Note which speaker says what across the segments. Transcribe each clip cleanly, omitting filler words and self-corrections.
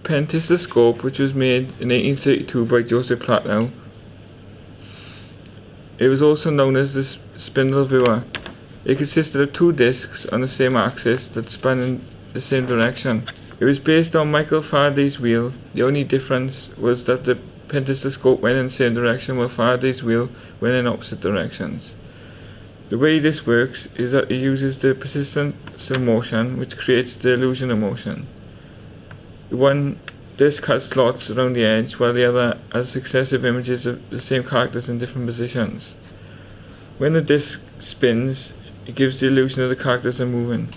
Speaker 1: pentastoscope, which was made in 1832 by Joseph Platow. It was also known as the spindle viewer. It consisted of two discs on the same axis that span in the same direction. It was based on Michael Faraday's wheel. The only difference was that the pentastoscope went in the same direction while Faraday's wheel went in opposite directions. The way this works is that it uses the persistence of motion, which creates the illusion of motion. One disc has slots around the edge, while the other has successive images of the same characters in different positions. When the disc spins, it gives the illusion of the characters are moving.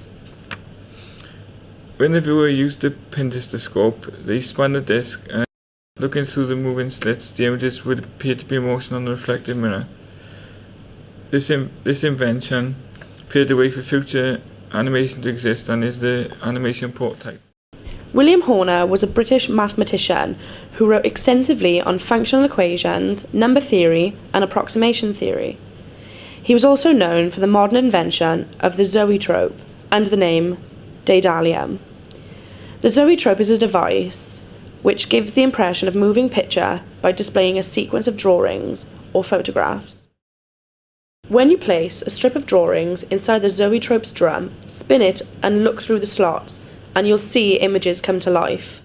Speaker 1: When the viewer used the pentastoscope, they spun the disc, and looking through the moving slits, the images would appear to be in motion on the reflective mirror. This invention paved the way for future animation to exist and is the animation prototype.
Speaker 2: William Horner was a British mathematician who wrote extensively on functional equations, number theory, and approximation theory. He was also known for the modern invention of the zoetrope under the name Daedalium. The zoetrope is a device which gives the impression of moving picture by displaying a sequence of drawings or photographs. When you place a strip of drawings inside the zoetrope's drum, spin it and look through the slots, and you'll see images come to life.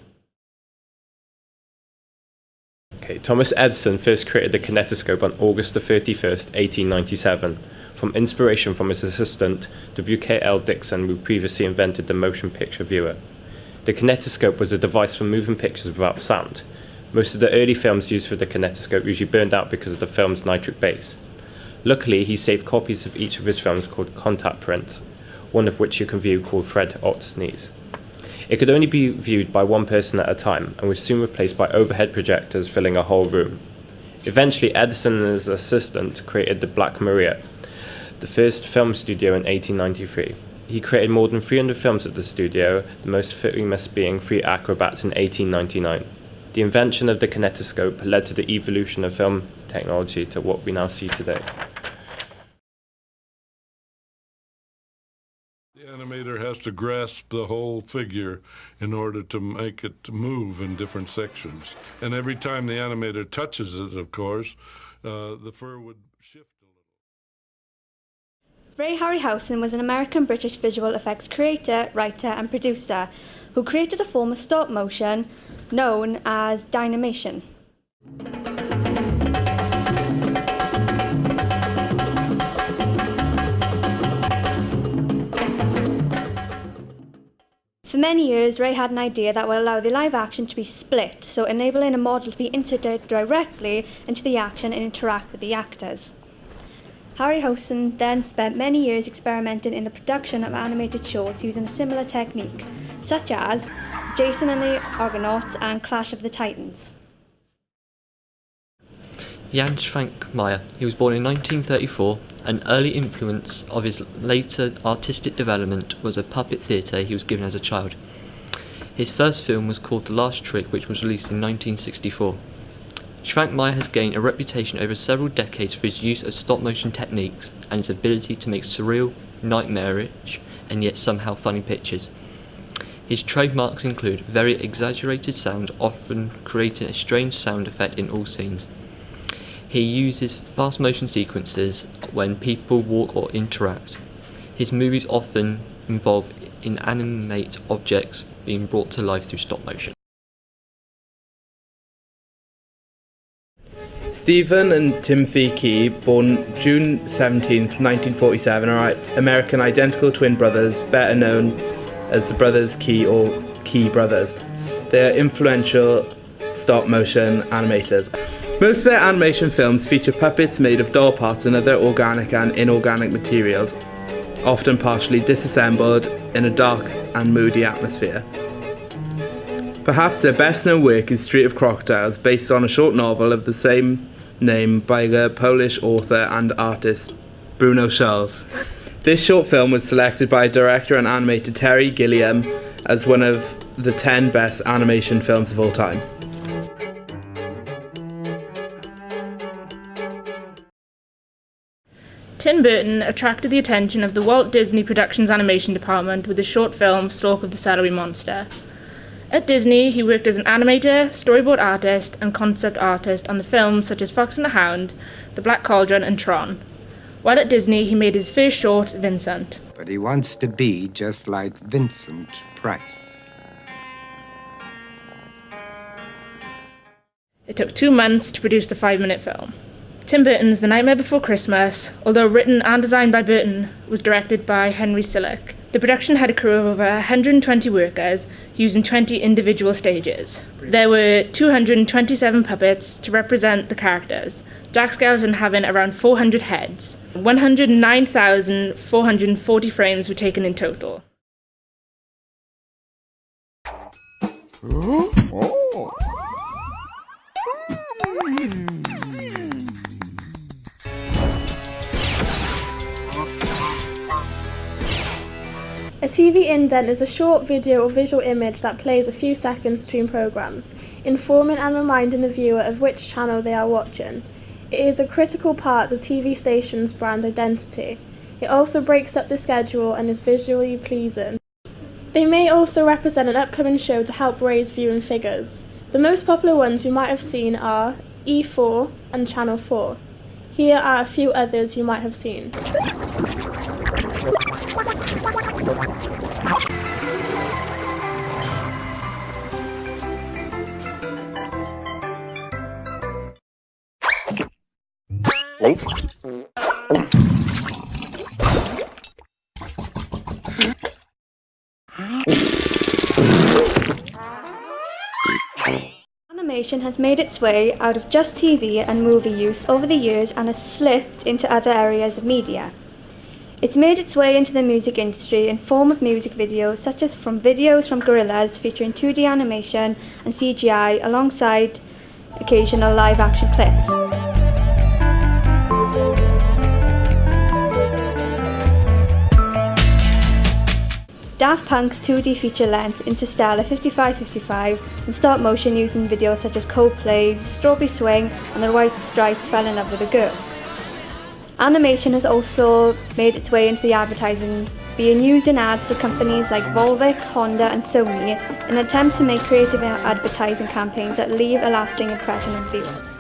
Speaker 3: Thomas Edison first created the kinetoscope on August the 31st, 1897, from inspiration from his assistant, W.K.L. Dixon, who previously invented the motion picture viewer. The kinetoscope was a device for moving pictures without sound. Most of the early films used for the kinetoscope usually burned out because of the film's nitric base. Luckily, he saved copies of each of his films called contact prints, one of which you can view called Fred Ott's. It could only be viewed by one person at a time and was soon replaced by overhead projectors filling a whole room. Eventually, Edison and his assistant created the Black Maria, the first film studio in 1893. He created more than 300 films at the studio, the most famous being Three Acrobats in 1899. The invention of the kinetoscope led to the evolution of film technology to what we now see today.
Speaker 4: The animator has to grasp the whole figure in order to make it move in different sections. And every time the animator touches it, of course, the fur would shift a little.
Speaker 5: Ray Harryhausen was an American-British visual effects creator, writer and producer who created a form of stop motion known as Dynamation. For many years, Ray had an idea that would allow the live action to be split, so enabling a model to be inserted directly into the action and interact with the actors. Harryhausen then spent many years experimenting in the production of animated shorts using a similar technique, such as Jason and the Argonauts and Clash of the Titans.
Speaker 6: Jan Schwankmajer. He was born in 1934. An early influence of his later artistic development was a puppet theatre he was given as a child. His first film was called The Last Trick, which was released in 1964. Schwankmajer has gained a reputation over several decades for his use of stop-motion techniques and his ability to make surreal, nightmarish, and yet somehow funny pictures. His trademarks include very exaggerated sound, often creating a strange sound effect in all scenes. He uses fast motion sequences when people walk or interact. His movies often involve inanimate objects being brought to life through stop motion.
Speaker 7: Stephen and Timothy Key, born June 17, 1947, are American identical twin brothers, better known as the Brothers Key or Key Brothers. They are influential stop-motion animators. Most of their animation films feature puppets made of doll parts and other organic and inorganic materials, often partially disassembled in a dark and moody atmosphere. Perhaps their best-known work is Street of Crocodiles, based on a short novel of the same name by the Polish author and artist Bruno Schulz. This short film was selected by director and animator Terry Gilliam as one of the 10 best animation films of all time.
Speaker 8: Tim Burton attracted the attention of the Walt Disney Productions animation department with his short film Stalk of the Celery Monster. At Disney, he worked as an animator, storyboard artist, and concept artist on the films such as Fox and the Hound, The Black Cauldron, and Tron. While at Disney, he made his first short, Vincent.
Speaker 9: But he wants to be just like Vincent Price.
Speaker 8: It took 2 months to produce the 5-minute film. Tim Burton's The Nightmare Before Christmas, although written and designed by Burton, was directed by Henry Selick. The production had a crew of over 120 workers, using 20 individual stages. There were 227 puppets to represent the characters, Jack Skellington having around 400 heads. 109,440 frames were taken in total.
Speaker 10: A TV indent is a short video or visual image that plays a few seconds between programs, informing and reminding the viewer of which channel they are watching. It is a critical part of TV stations' brand identity. It also breaks up the schedule and is visually pleasing. They may also represent an upcoming show to help raise viewing figures. The most popular ones you might have seen are E4 and Channel 4. Here are a few others you might have seen.
Speaker 5: Animation has made its way out of just TV and movie use over the years and has slipped into other areas of media. It's made its way into the music industry in form of music videos, such as from videos from Gorillaz featuring 2D animation and CGI alongside occasional live action clips. Daft Punk's 2D feature-length Interstellar 5555 and stop motion using videos such as Coldplay's Strawberry Swing and The White Stripes Fell in Love with a Girl. Animation has also made its way into the advertising, being used in ads for companies like Volvic, Honda and Sony in an attempt to make creative advertising campaigns that leave a lasting impression on viewers.